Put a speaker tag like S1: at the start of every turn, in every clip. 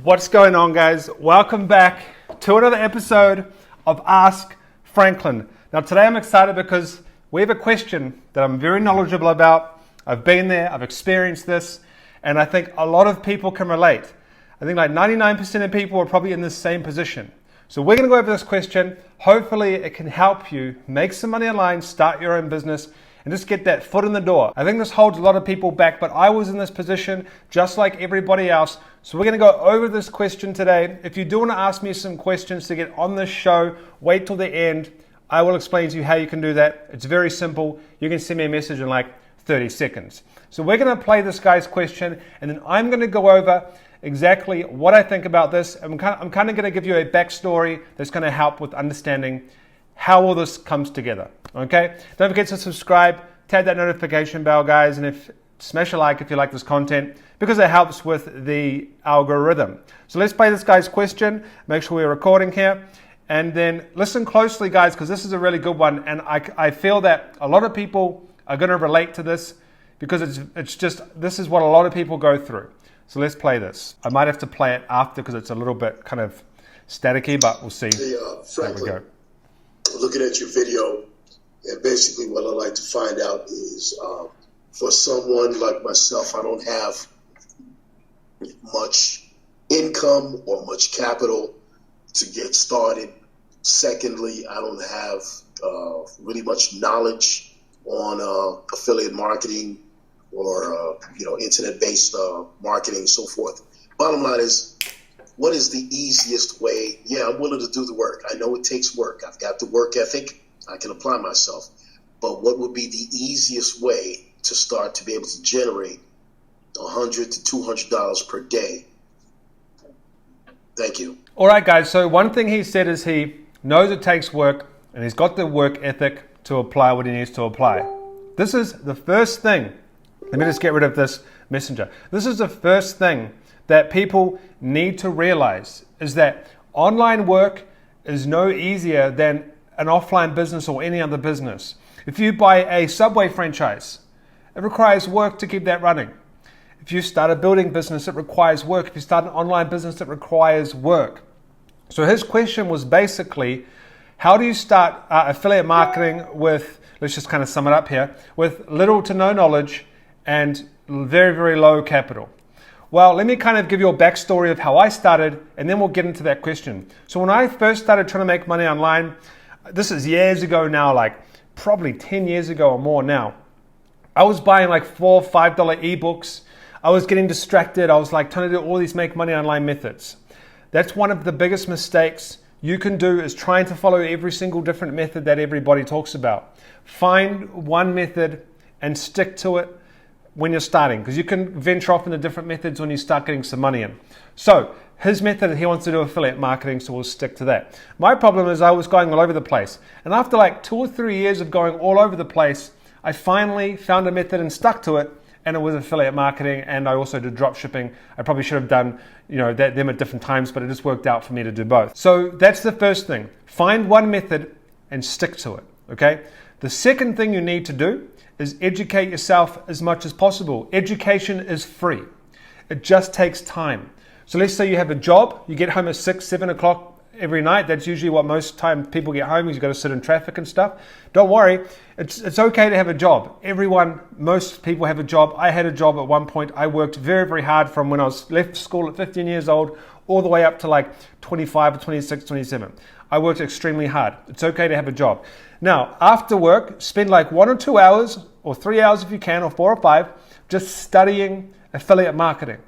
S1: What's going on, guys? Welcome back to another episode of Ask Franklin. Now today I'm excited because we have a question that I'm very knowledgeable about. I've been there, I've experienced this, and I think a lot of people can relate. I think like 99% of people are probably in the same position. So we're going to go over this question. Hopefully it can help you make some money online, start your own business, and just get that foot in the door. I think this holds a lot of people back, but I was in this position just like everybody else. So we're going to go over this question today. If you do want to ask me some questions to get on this show, wait till the end. I will explain to you how you can do that. It's very simple. You can send me a message in like 30 seconds. So we're going to play this guy's question, and then I'm going to go over exactly what I think about this. I'm kind of going to give you a backstory that's going to help with understanding how all this comes together. Okay? Don't forget to subscribe, tap that notification bell, guys, and smash a like if you like this content, because it helps with the algorithm. So let's play this guy's question. Make sure we're recording here. And then listen closely, guys, because this is a really good one. And I feel that a lot of people are going to relate to this because this is what a lot of people go through. So let's play this. I might have to play it after because it's a little bit kind of staticky, but we'll see.
S2: Hey, Franklin,
S1: there we go.
S2: Looking at your video, and basically what I'd like to find out is for someone like myself, I don't have much income or much capital to get started. Secondly, I don't have really much knowledge on affiliate marketing or internet-based marketing and so forth. Bottom line is, what is the easiest way? Yeah, I'm willing to do the work. I know it takes work. I've got the work ethic. I can apply myself. But what would be the easiest way to start to be able to generate $100 to $200 per day? Thank you.
S1: All right, guys. So one thing he said is he knows it takes work, and he's got the work ethic to apply what he needs to apply. This is the first thing. Let me just get rid of this messenger. This is the first thing that people need to realize, is that online work is no easier than an offline business or any other business. If you buy a Subway franchise, it requires work to keep that running. If you start a building business, it requires work. If you start an online business, it requires work. So his question was basically, how do you start affiliate marketing with, let's just kind of sum it up here, with little to no knowledge and very, very low capital? Well, let me kind of give you a backstory of how I started, and then we'll get into that question. So when I first started trying to make money online, this is years ago now, like probably 10 years ago or more now, I was buying like $4 or $5 ebooks. I was getting distracted. I was like trying to do all these make money online methods. That's one of the biggest mistakes you can do, is trying to follow every single different method that everybody talks about. Find one method and stick to it when you're starting, because you can venture off into different methods when you start getting some money in. So his method, he wants to do affiliate marketing, so we'll stick to that. My problem is I was going all over the place. And after like 2 or 3 years of going all over the place, I finally found a method and stuck to it, and it was affiliate marketing, and I also did drop shipping. I probably should have done them at different times, but it just worked out for me to do both. So that's the first thing. Find one method and stick to it, okay? The second thing you need to do is educate yourself as much as possible. Education is free. It just takes time. So let's say you have a job, you get home at 6, 7 o'clock every night. That's usually what most time people get home, is you've got to sit in traffic and stuff. Don't worry, it's okay to have a job. Most people have a job. I had a job at one point. I worked very, very hard from when I left school at 15 years old all the way up to like 25 or 26, 27. I worked extremely hard. It's okay to have a job. Now, after work, spend like 1 or 2 hours, or 3 hours if you can, or 4 or 5, just studying affiliate marketing.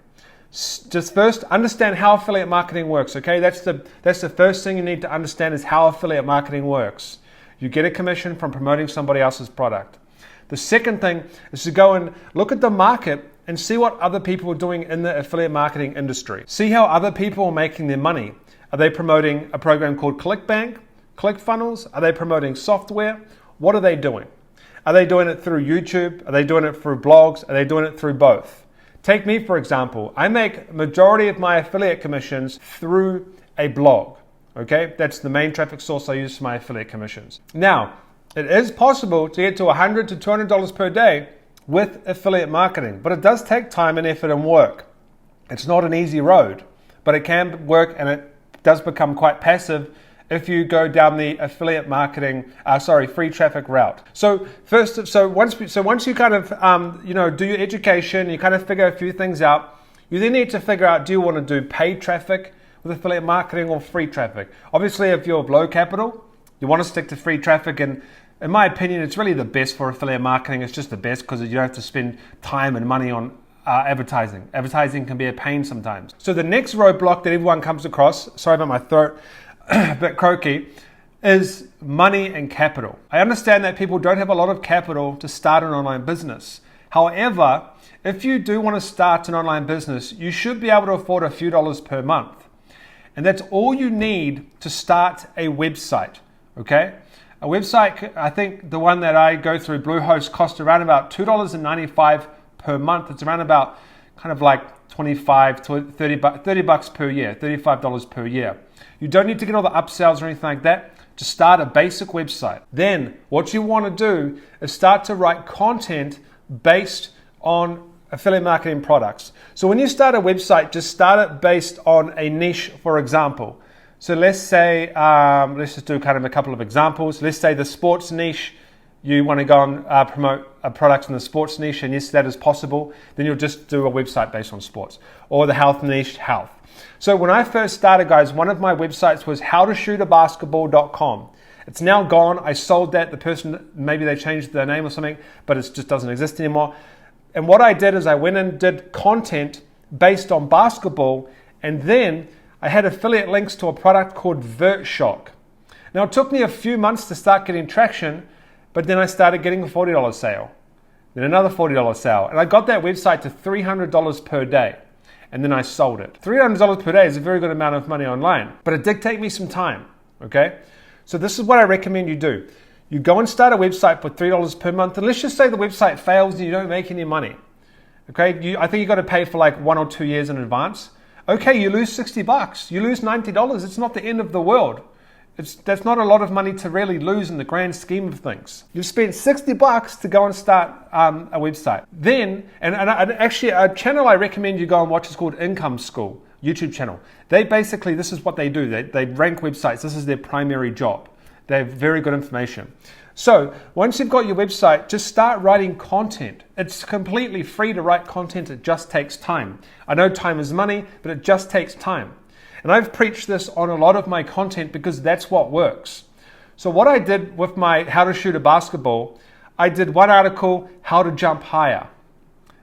S1: Just first, understand how affiliate marketing works, okay? That's the first thing you need to understand, is how affiliate marketing works. You get a commission from promoting somebody else's product. The second thing is to go and look at the market and see what other people are doing in the affiliate marketing industry. See how other people are making their money. Are they promoting a program called ClickBank, ClickFunnels? Are they promoting software? What are they doing? Are they doing it through YouTube? Are they doing it through blogs? Are they doing it through both? Take me, for example. I make majority of my affiliate commissions through a blog. Okay, that's the main traffic source I use for my affiliate commissions. Now, it is possible to get to $100 to $200 per day with affiliate marketing, but it does take time and effort and work. It's not an easy road, but it can work, and it does become quite passive if you go down the affiliate marketing, free traffic route. So once you kind of do your education, you kind of figure a few things out. You then need to figure out, do you want to do paid traffic with affiliate marketing or free traffic? Obviously, if you're low capital, you want to stick to free traffic, and in my opinion, it's really the best for affiliate marketing. It's just the best because you don't have to spend time and money on advertising. Advertising can be a pain sometimes. So the next roadblock that everyone comes across, sorry about my throat, a bit croaky, is money and capital. I understand that people don't have a lot of capital to start an online business. However, if you do want to start an online business, you should be able to afford a few dollars per month. And that's all you need to start a website, okay? A website, I think the one that I go through, Bluehost, costs around about $2.95 per month. It's around about kind of like 25 to 30 bucks per year, $35 per year. You don't need to get all the upsells or anything like that. Just start a basic website. Then what you want to do is start to write content based on affiliate marketing products. So when you start a website, just start it based on a niche, for example. So let's say, let's just do kind of a couple of examples. Let's say the sports niche, you want to go and promote products in the sports niche, and yes, that is possible. Then you'll just do a website based on sports. Or the health niche, health. So when I first started, guys, one of my websites was howtoshootabasketball.com. It's now gone. I sold that. The person, maybe they changed their name or something, but it just doesn't exist anymore. And what I did is I went and did content based on basketball, and then I had affiliate links to a product called VertShock. Now, it took me a few months to start getting traction, but then I started getting a $40 sale, then another $40 sale, and I got that website to $300 per day, and then I sold it. $300 per day is a very good amount of money online, but it did take me some time, okay? So this is what I recommend you do. You go and start a website for $3 per month, and let's just say the website fails and you don't make any money, okay? I think you got to pay for like 1 or 2 years in advance. Okay, you lose 60 bucks, you lose $90. It's not the end of the world. That's not a lot of money to really lose in the grand scheme of things. You've spent 60 bucks to go and start a website. Then, and actually a channel I recommend you go and watch is called Income School, YouTube channel. They basically, this is what they do. They rank websites. This is their primary job. They have very good information. So once you've got your website, just start writing content. It's completely free to write content. It just takes time. I know time is money, but it just takes time. And I've preached this on a lot of my content because that's what works. So what I did with my How to Shoot a Basketball, I did one article, How to Jump Higher,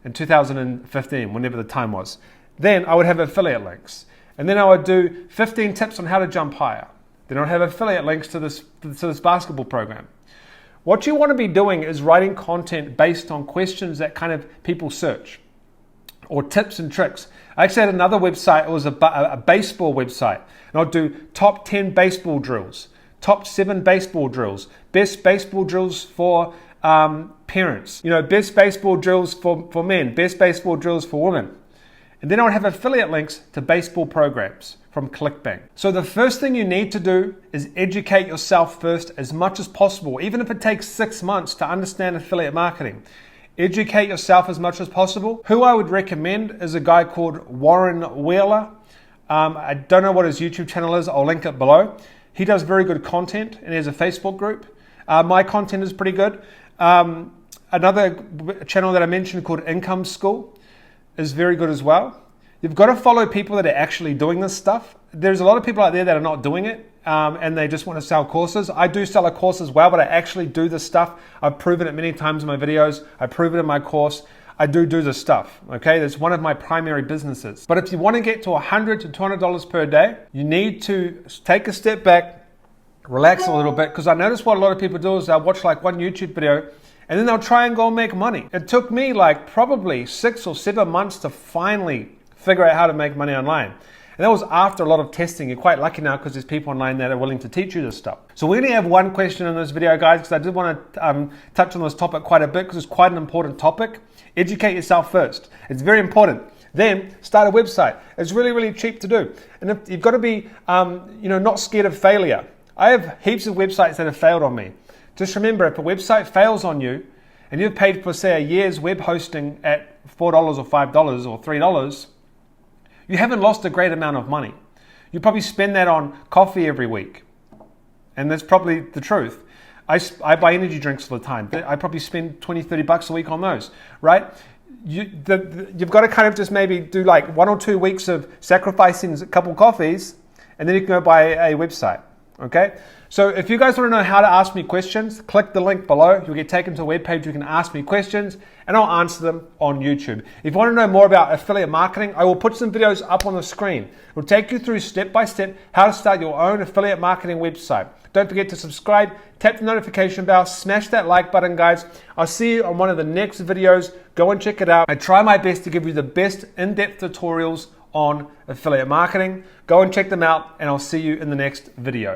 S1: in 2015, whenever the time was. Then I would have affiliate links. And then I would do 15 tips on how to jump higher. Then I'd have affiliate links to this basketball program. What you want to be doing is writing content based on questions that kind of people search, or tips and tricks. I actually had another website. It was a baseball website, and I'd do top 10 baseball drills, top 7 baseball drills, best baseball drills for parents, best baseball drills for men, best baseball drills for women. And then I would have affiliate links to baseball programs from ClickBank. So the first thing you need to do is educate yourself first as much as possible, even if it takes 6 months to understand affiliate marketing. Educate yourself as much as possible. Who I would recommend is a guy called Warren Wheeler. I don't know what his YouTube channel is. I'll link it below. He does very good content, and he has a Facebook group. My content is pretty good. Another channel that I mentioned called Income School is very good as well. You've got to follow people that are actually doing this stuff. There's a lot of people out there that are not doing it, and they just want to sell courses. I do sell a course as well, but I actually do this stuff. I've proven it many times in my videos. I prove it in my course. I do this stuff, okay? That's one of my primary businesses. But if you want to get to $100 to $200 per day, you need to take a step back, relax a little bit, because I notice what a lot of people do is they'll watch like one YouTube video and then they'll try and go and make money. It took me like probably 6 or 7 months to finally figure out how to make money online. And that was after a lot of testing. You're quite lucky now because there's people online that are willing to teach you this stuff. So we only have one question in this video, guys, because I did want to touch on this topic quite a bit because it's quite an important topic. Educate yourself first. It's very important. Then start a website. It's really, really cheap to do. And if you've got to be, not scared of failure. I have heaps of websites that have failed on me. Just remember, if a website fails on you and you've paid for, say, a year's web hosting at $4 or $5 or $3, You haven't lost a great amount of money. You probably spend that on coffee every week. And that's probably the truth. I buy energy drinks all the time. I probably spend 20, 30 bucks a week on those, right? You've got to kind of just maybe do like 1 or 2 weeks of sacrificing a couple coffees, and then you can go buy a website, okay? So if you guys want to know how to ask me questions, click the link below. You'll get taken to a webpage. You can ask me questions, and I'll answer them on YouTube. If you want to know more about affiliate marketing, I will put some videos up on the screen. It will take you through step by step how to start your own affiliate marketing website. Don't forget to subscribe, tap the notification bell, smash that like button, guys. I'll see you on one of the next videos. Go and check it out. I try my best to give you the best in-depth tutorials on affiliate marketing. Go and check them out, and I'll see you in the next video.